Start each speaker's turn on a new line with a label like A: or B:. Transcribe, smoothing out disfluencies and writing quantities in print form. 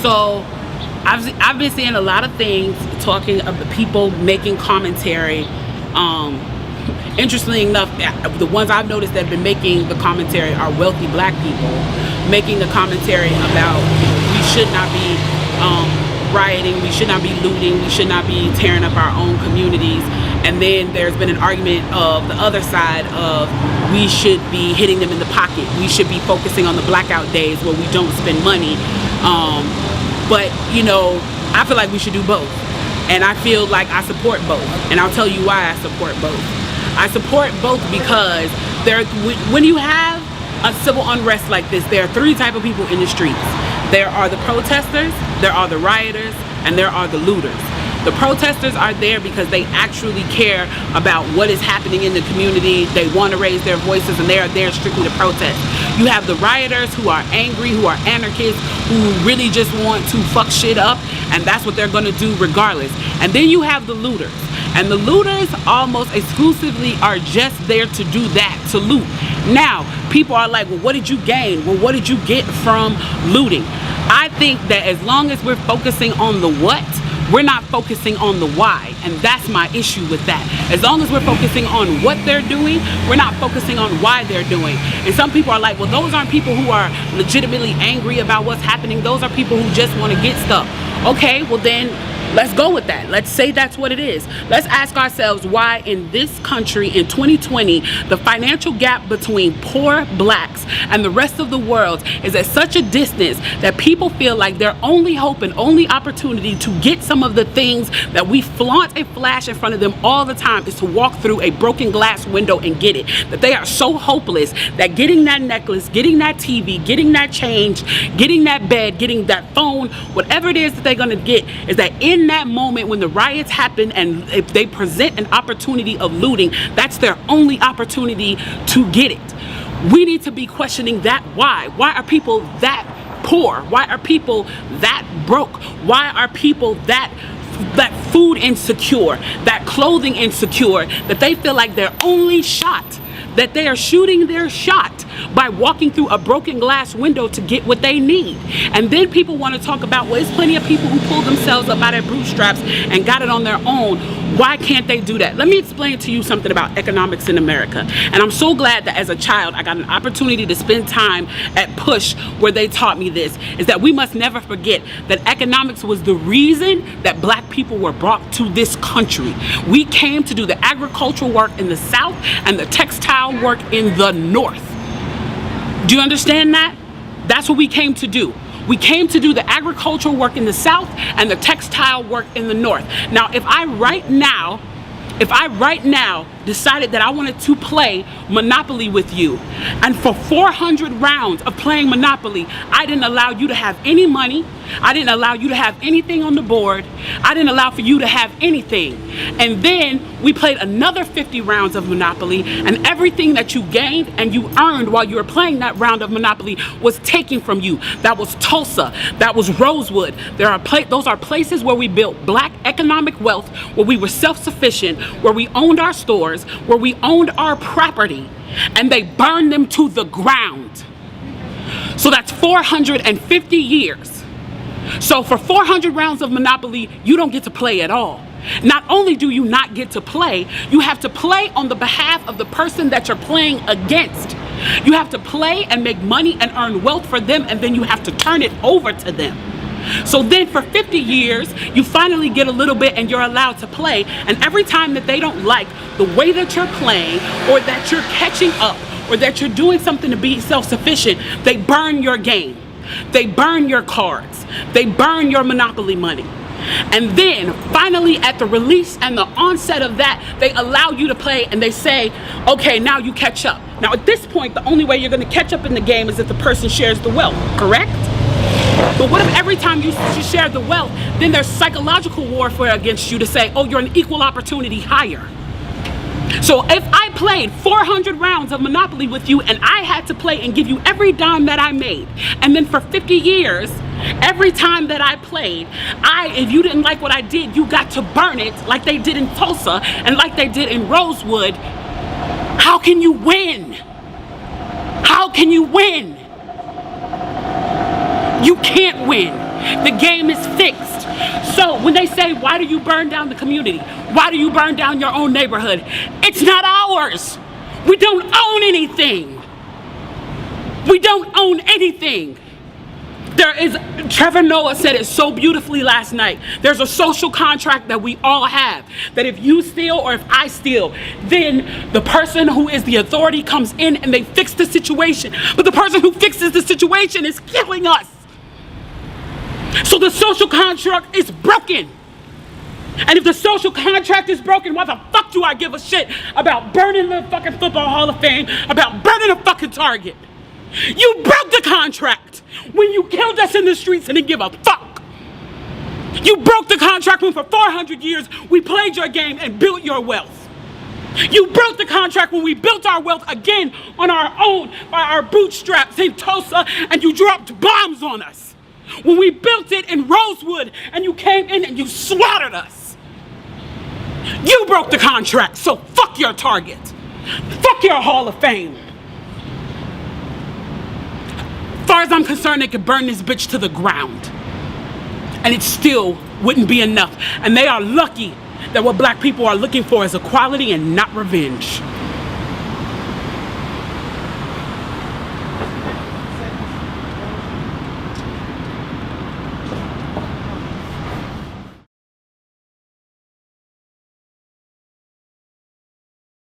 A: So I've been seeing a lot of things talking of the people making commentary. Interestingly enough, the ones I've noticed that have been making the commentary are wealthy black people making the commentary about, you know, we should not be rioting, we should not be looting, we should not be tearing up our own communities. And then there's been an argument of the other side of we should be hitting them in the pocket. We should be focusing on the blackout days where we don't spend money. But, you know, I feel like we should do both. And I feel like I support both. And I'll tell you why I support both. I support both because when you have a civil unrest like this, there are three types of people in the streets. There are the protesters, there are the rioters, and there are the looters. The protesters are there because they actually care about what is happening in the community. They want to raise their voices, and they are there strictly to protest. You have the rioters who are angry, who are anarchists, who really just want to fuck shit up, and that's what they're going to do regardless. And then you have the looters. And the looters almost exclusively are just there to do that, to loot. Now, people are like, well, what did you gain? Well, what did you get from looting? I think that as long as we're focusing on the what, we're not focusing on the why, and that's my issue with that. As long as we're focusing on what they're doing, we're not focusing on why they're doing. And some people are like, well, those aren't people who are legitimately angry about what's happening. Those are people who just want to get stuff. Okay, well then, let's go with that. Let's say that's what it is. Let's ask ourselves why in this country in 2020, the financial gap between poor blacks and the rest of the world is at such a distance that people feel like their only hope and only opportunity to get some of the things that we flaunt and flash in front of them all the time is to walk through a broken glass window and get it. That they are so hopeless that getting that necklace, getting that TV, getting that change, getting that bed, getting that phone, whatever it is that they're gonna get, is that in that moment when the riots happen and if they present an opportunity of looting, that's their only opportunity to get it. We need to be questioning that why. Why are people that poor? Why are people that broke? Why are people that food insecure, that clothing insecure, that they feel like their only shot, that they are shooting their shot by walking through a broken glass window to get what they need? And then people want to talk about, well, there's plenty of people who pulled themselves up by their bootstraps and got it on their own. Why can't they do that? Let me explain to you something about economics in America. And I'm so glad that as a child I got an opportunity to spend time at Push where they taught me this, is that we must never forget that economics was the reason that black people were brought to this country. We came to do the agricultural work in the South and the textile work in the North. Do you understand that? That's what we came to do. We came to do the agricultural work in the South and the textile work in the North. Now, if I right now decided that I wanted to play Monopoly with you, and for 400 rounds of playing Monopoly, I didn't allow you to have any money, I didn't allow you to have anything on the board, I didn't allow for you to have anything, and then we played another 50 rounds of Monopoly, and everything that you gained and you earned while you were playing that round of Monopoly was taken from you. That was Tulsa, that was Rosewood. Those are places where we built black economic wealth, where we were self-sufficient, where we owned our stores, where we owned our property, and they burned them to the ground. So that's 450 years. So for 400 rounds of Monopoly, you don't get to play at all. Not only do you not get to play, you have to play on the behalf of the person that you're playing against. You have to play and make money and earn wealth for them, and then you have to turn it over to them. So then for 50 years, you finally get a little bit and you're allowed to play. And every time that they don't like the way that you're playing, or that you're catching up, or that you're doing something to be self-sufficient, they burn your game. They burn your cards. They burn your Monopoly money. And then finally at the release and the onset of that, they allow you to play and they say, okay, now you catch up. Now at this point, the only way you're going to catch up in the game is if the person shares the wealth, correct? But what if every time you share the wealth, then there's psychological warfare against you to say, oh, you're an equal opportunity hire. So if I played 400 rounds of Monopoly with you and I had to play and give you every dime that I made, and then for 50 years, every time that I played, if you didn't like what I did, you got to burn it like they did in Tulsa and like they did in Rosewood, how can you win? How can you win? You can't win. The game is fixed. So when they say, why do you burn down the community? Why do you burn down your own neighborhood? It's not ours. We don't own anything. We don't own anything. Trevor Noah said it so beautifully last night. There's a social contract that we all have. That if you steal or if I steal, then the person who is the authority comes in and they fix the situation. But the person who fixes the situation is killing us. So the social contract is broken. And if the social contract is broken, why the fuck do I give a shit about burning the fucking Football Hall of Fame, about burning a fucking Target? You broke the contract when you killed us in the streets and didn't give a fuck. You broke the contract when for 400 years we played your game and built your wealth. You broke the contract when we built our wealth again on our own by our bootstraps in Tulsa and you dropped bombs on us. When we built it in Rosewood and you came in and you slaughtered us. You broke the contract, so fuck your Target. Fuck your Hall of Fame. As far as I'm concerned, they could burn this bitch to the ground. And it still wouldn't be enough. And they are lucky that what black people are looking for is equality and not revenge.